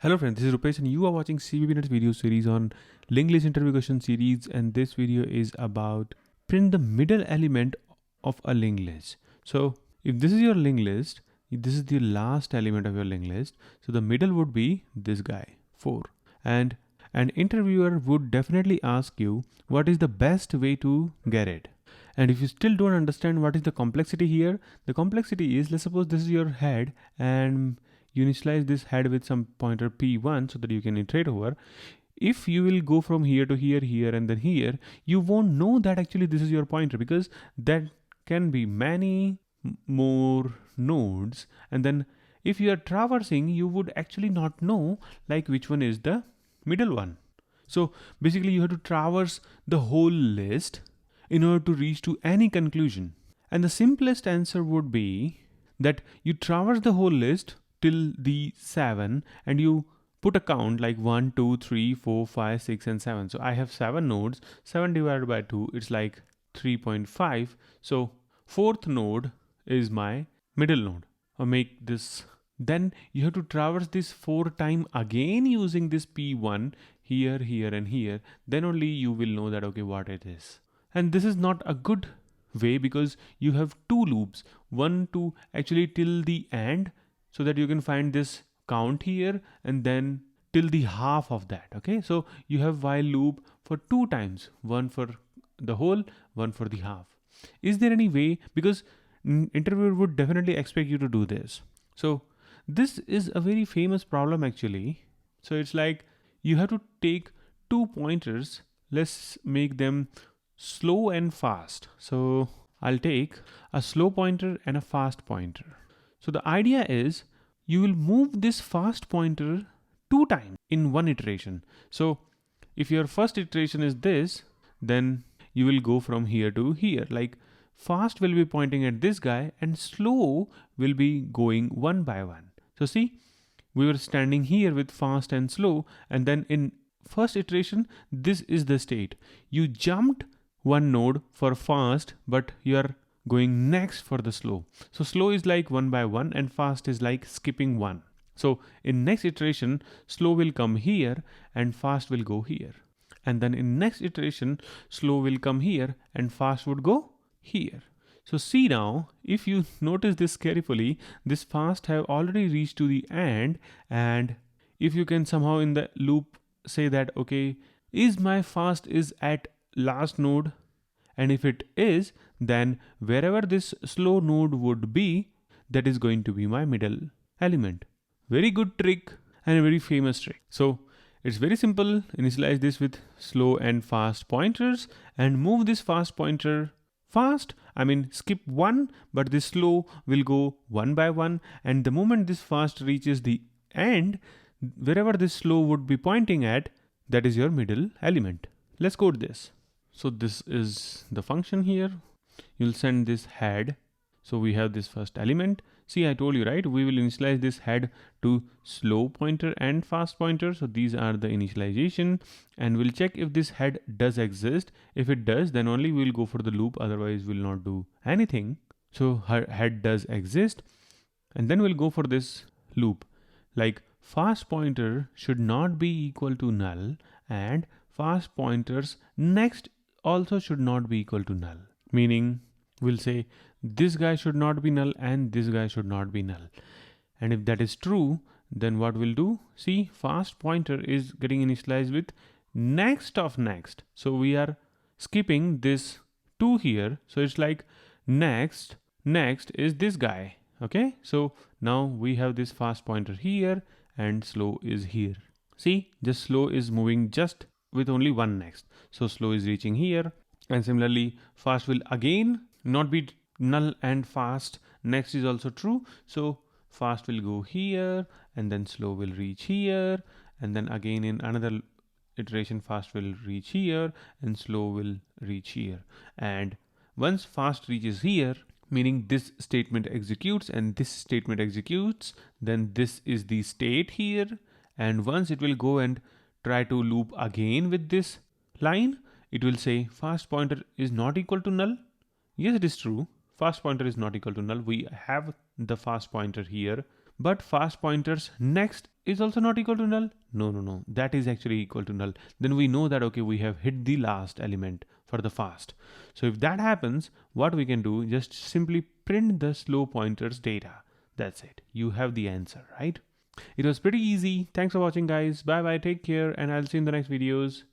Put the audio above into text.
Hello friends, this is Rupesh and you are watching CBB Net's video series on linked list interview question series, and this video is about print the middle element of a linked list. So if this is your linked list, this is the last element of your linked list. So the middle would be this guy, 4. And an interviewer would definitely ask you what is the best way to get it. And if you still don't understand what is the complexity here, the complexity is, let's suppose this is your head and you initialize this head with some pointer p1 so that you can iterate over. If you will go from here to here, here and then here, you won't know that actually this is your pointer, because that can be many more nodes, and then if you are traversing, you would actually not know like which one is the middle one. So basically you have to traverse the whole list in order to reach to any conclusion. And the simplest answer would be that you traverse the whole list till the 7 and you put a count like 1, 2, 3, 4, 5, 6 and 7. So I have 7 nodes. 7 divided by 2, it's like 3.5. So fourth node is my middle node. Or make this. Then you have to traverse this 4 times again using this P1 here, here and here. Then only you will know that okay, what it is. And this is not a good way because you have 2 loops. One to actually till the end, so that you can find this count here and then till the half of that. Okay, so you have while loop for 2 times, one for the whole, one for the half. Is there any way? Because interviewer would definitely expect you to do this. So this is a very famous problem actually. So it's like you have to take 2 pointers. Let's make them slow and fast. So I'll take a slow pointer and a fast pointer. So the idea is you will move this fast pointer 2 times in one iteration. So if your first iteration is this, then you will go from here to here. Like fast will be pointing at this guy and slow will be going one by one. So see, we were standing here with fast and slow, and then in first iteration, this is the state. You jumped one node for fast, but you are going next for the slow. So slow is like one by one and fast is like skipping one. So in next iteration, slow will come here and fast will go here. And then in next iteration, slow will come here and fast would go here. So see now, if you notice this carefully, this fast have already reached to the end, and if you can somehow in the loop say that, okay, is my fast is at last node, and if it is, then wherever this slow node would be, that is going to be my middle element. Very good trick and a very famous trick. So it's very simple. Initialize this with slow and fast pointers and move this fast pointer fast. I mean skip one, but this slow will go one by one, and the moment this fast reaches the end, wherever this slow would be pointing at, that is your middle element. Let's code this. So this is the function here. You'll send this head. So we have this first element. See, I told you, right? We will initialize this head to slow pointer and fast pointer. So these are the initialization, and we'll check if this head does exist. If it does, then only we'll go for the loop. Otherwise we'll not do anything. So her head does exist. And then we'll go for this loop. Like fast pointer should not be equal to null, and fast pointers next also should not be equal to null. Meaning we'll say this guy should not be null and this guy should not be null. And if that is true, then what we'll do? See, fast pointer is getting initialized with next of next. So we are skipping this 2 here. So it's like next is this guy. Okay, so now we have this fast pointer here and slow is here. See, just slow is moving just with only one next. So slow is reaching here, and similarly fast will again not be null and fast next is also true. So fast will go here and then slow will reach here, and then again in another iteration fast will reach here and slow will reach here. And once fast reaches here, meaning this statement executes and this statement executes, then this is the state here, and once it will go and try to loop again with this line, it will say fast pointer is not equal to null. Yes, it is true. Fast pointer is not equal to null. We have the fast pointer here, but fast pointers next is also not equal to null. No, that is actually equal to null. Then we know that, okay, we have hit the last element for the fast. So if that happens, what we can do, just simply print the slow pointers data. That's it. You have the answer, right? It was pretty easy. Thanks for watching, guys. Bye bye, take care, and I'll see you in the next videos.